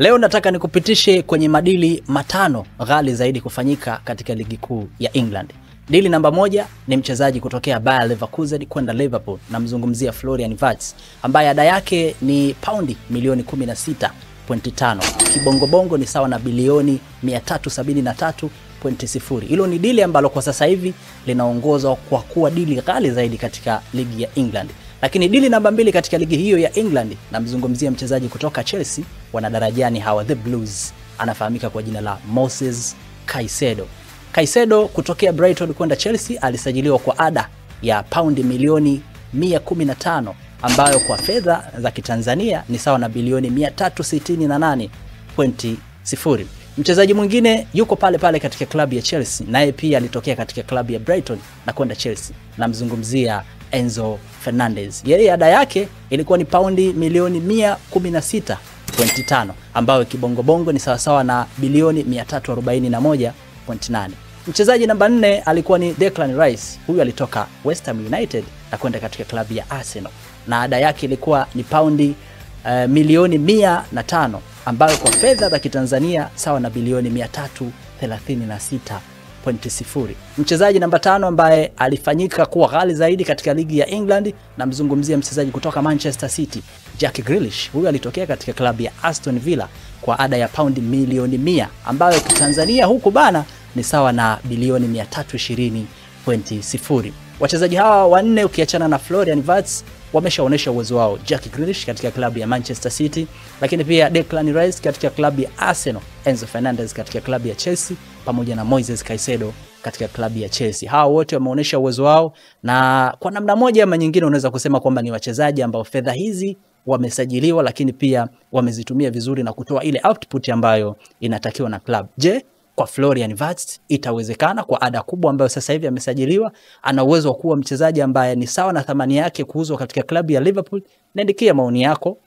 Leo nataka nikupitishe kwenye madili matano ghali zaidi kufanyika katika ligi kuu ya England. Dili namba 1 ni mchezaji kutokea Bayer Leverkusen kwenda Liverpool, na mzungumzia Florian Wirtz ambaye ada yake ni paundi milioni 16.5. Kibongobongo ni sawa na bilioni 373.0. Hilo ni dili ambalo kwa sasa hivi linaongozwa kwa kuwa dili ghali zaidi katika ligi ya England. Lakini dili namba 2 katika ligi hiyo ya England, na mzungumzia mchezaji kutoka Chelsea, wanadarajani hawa The Blues, anafahamika kwa jina la Moses Caicedo. Caicedo kutokea Brighton kwenda Chelsea alisajiliwa kwa ada ya paundi milioni 115, ambayo kwa fedha za kitanzania ni sawa na bilioni 368.0. Mchezaji mwingine yuko pale pale katika klabu ya Chelsea, naye pia alitokea katika klabu ya Brighton na kwenda Chelsea, na mzungumzia Enzo Fernandez. Yeye ada yake ilikuwa ni paundi milioni 116.5, ambayo kibongobongo ni sawasawa na bilioni 341.8. Mchezaji namba 4 alikuwa ni Declan Rice. Huyu alitoka West Ham United na kwenda katika klabu ya Arsenal, na ada yake ilikuwa ni paundi milioni 105, ambayo kwa fedha za kitanzania sawa na bilioni 336.0. Mchezaji namba 5 ambaye alifanyika kuwa ghali zaidi katika ligi ya England, na mzungumzia mchezaji kutoka Manchester City, Jack Grealish. Huyu alitokea katika klabu ya Aston Villa kwa ada ya paundi milioni 100, ambayo kitanzania huku bana ni sawa na bilioni 320.0. Wachezaji hawa wanne ukiachana na Florian Wirtz wameshaonesha uwezo wao. Jack Grealish katika klabu ya Manchester City, lakini pia Declan Rice katika klabu ya Arsenal, Enzo Fernandez katika klabu ya Chelsea, pamoja na Moses Caicedo katika klabu ya Chelsea. Hawa wote wameonesha uwezo wao, na kwa namna moja ama nyingine unaweza kusema kwamba ni wachezaji ambao fedha hizi wamesajiliwa, lakini pia wamezitumia vizuri na kutoa ile output ambayo inatakiwa na club. Je, kwa Florian Wirtz itawezekana kwa ada kubwa ambayo sasa hivi amesajiliwa? Ana uwezo wa kuwa mchezaji ambaye ni sawa na thamani yake kuuzwa katika klabu ya Liverpool? Niandikia maoni yako